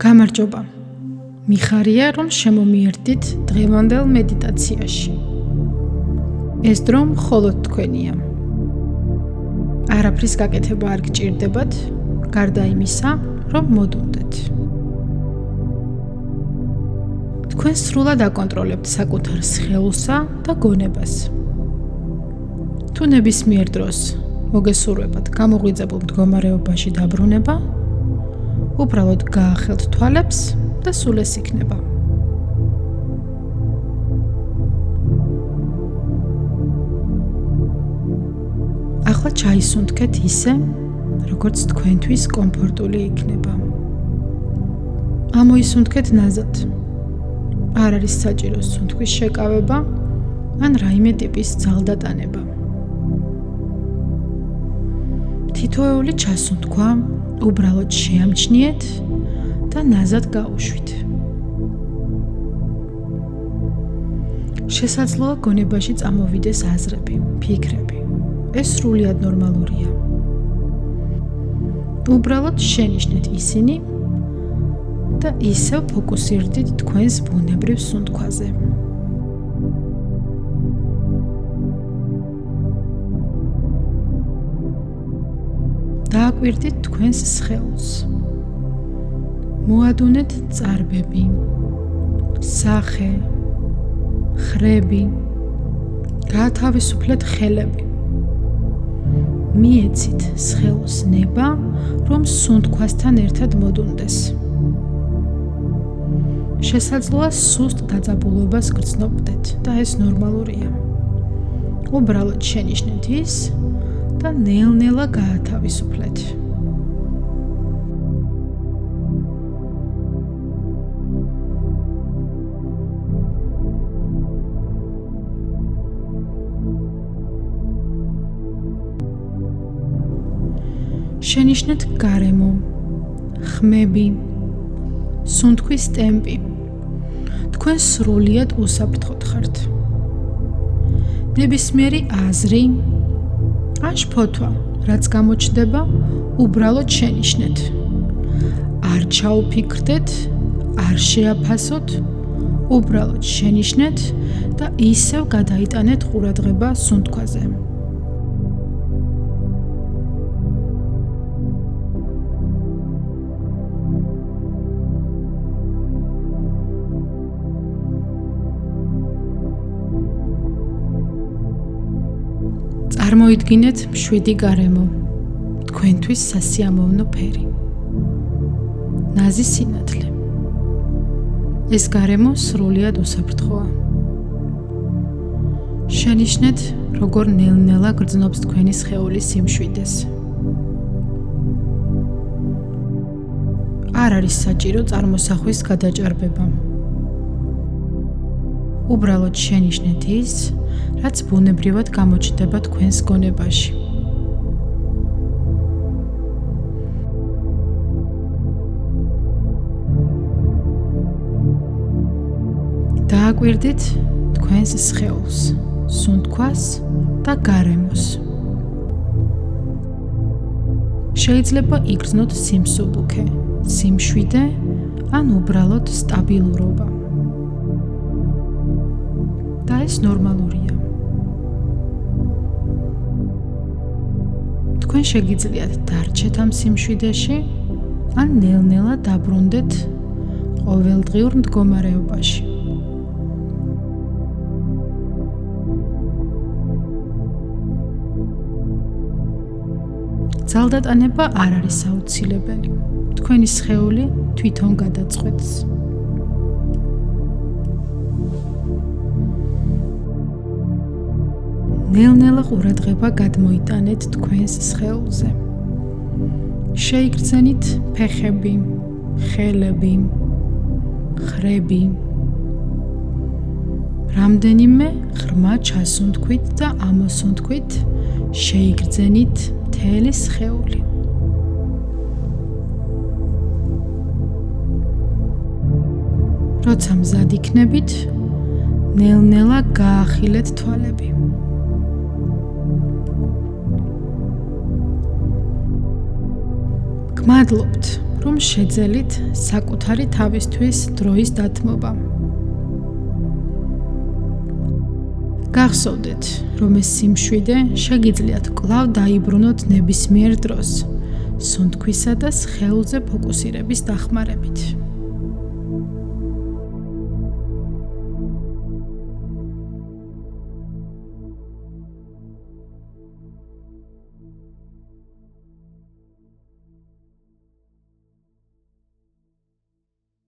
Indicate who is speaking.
Speaker 1: გამარჯობა. მიხარია, რომ შემომიერთდით დღევანდელ მედიტაციაში. ეს დრო მხოლოდ თქვენია. არაფრის გაკეთება არ გჭირდებათ, გარდა იმისა, რომ მოდუნდეთ. თქვენ სრულად აკონტროლებთ საკუთარ სხეულსა და გონებას. თუ ნებისმიერ დროს მოგესურვებათ გამოღვიძებულ მდგომარეობაში დაბრუნება, უბრალოდ გაახელთ თვალებს და სულ ეს იქნება. ახლა ჩაისუნთქეთ ისე, როგორც თქვენთვის კომფორტული იქნება. ამოისუნთქეთ ნაზად. არ არის საჭირო სუნთქვის შეკავება ან რაიმე ტიპის ძალდატანება. თითოეული ჩასუნთქვა უბრალოდ შეამჩნიეთ და ნაზად გაუშვით. შესაძლოა გონებაში წამოვიდეს აზრები, ფიქრები. ეს სრულიად ნორმალურია. უბრალოდ შენიშნეთ ისინი და ისევ ფოკუსირდით თქვენს ბუნებრივ სუნთქვაზე. დააკვირდით თქვენს სხეულს. მოადუნეთ წარბები, სახე, ხრები, გაათავისუფლეთ ხელები. მიეცით სხეულს ნება, რომ სუნთქვასთან ერთად მოდუნდეს. შესაძლოა სუსტ დაძაბულობას გრძნობდეთ და ეს ნორმალურია. უბრალოდ შენიშნეთ ის და ნელ-ნელა გაათავისუფლეთ. შენიშნეთ გარემო, ხმები, სუნთქვის ტემპი. თქვენ სრულიად უსაფრთხოდ ხართ. ნებისმიერი აზრი ან შფოთვა, რაც გამოჩნდება, უბრალოდ შენიშნეთ. არ ჩაუფიქრდეთ, არ შეაფასოთ, უბრალოდ შენიშნეთ და ისევ გადაიტანეთ ყურადღება სუნთქვაზე. წარმოიდგინეთ მშვიდი გარემო, თქვენთვის სასიამოვნო ფერი. ნაზი სინათლე. ეს გარემო სრულიად უსაფრთხოა. შენიშნეთ, როგორ ნელ-ნელა გრძნობს თქვენი სხეულის სიმშვიდეს. არ არის საჭირო წარმოსახვის გადაჭარბება. უბრალოდ შენიშნეთ ის, რაც ბუნებრივად გამოჩნდება თქვენს გონებაში. დააკვირდით თქვენს სხეულს, სუნთქვას და გარემოს. შეიძლება იგრძნოთ სიმსუბუქე, სიმშვიდე ან უბრალოდ სტაბილურობა. და ეს ნორმალურია. თქვენ შეგიძლიათ დარჩეთ ამ სიმშვიდეში, ან ნელ-ნელა დაბრუნდეთ ყოველდღიურ მდგომარეობაში. ძალდატანება არ არის აუცილებელი. თქვენი სხეული თვითონ გადაწყვეტს. ნელ-ნელა ყურადღება გადმოიტანეთ თქვენს სხეულზე. შეიგრძენით ფეხები, ხელები, ხრები. რამდენიმე ღრმა ჩასუნთქვით და ამოსუნთქვით შეიგრძენით მთელი სხეული. როცა მზად იქნებით, ნელ-ნელა გაახილეთ თვალები. გმადლობთ, რომ შეძელით საკუთარი თავისთვის დროის დათმობა. გახსოვდეთ, რომ ეს სიმშვიდე შეგიძლიათ კვლავ დაიბრუნოთ ნებისმიერ დროს, სუნთქვისა და სხეულზე ფოკუსირების დახმარებით.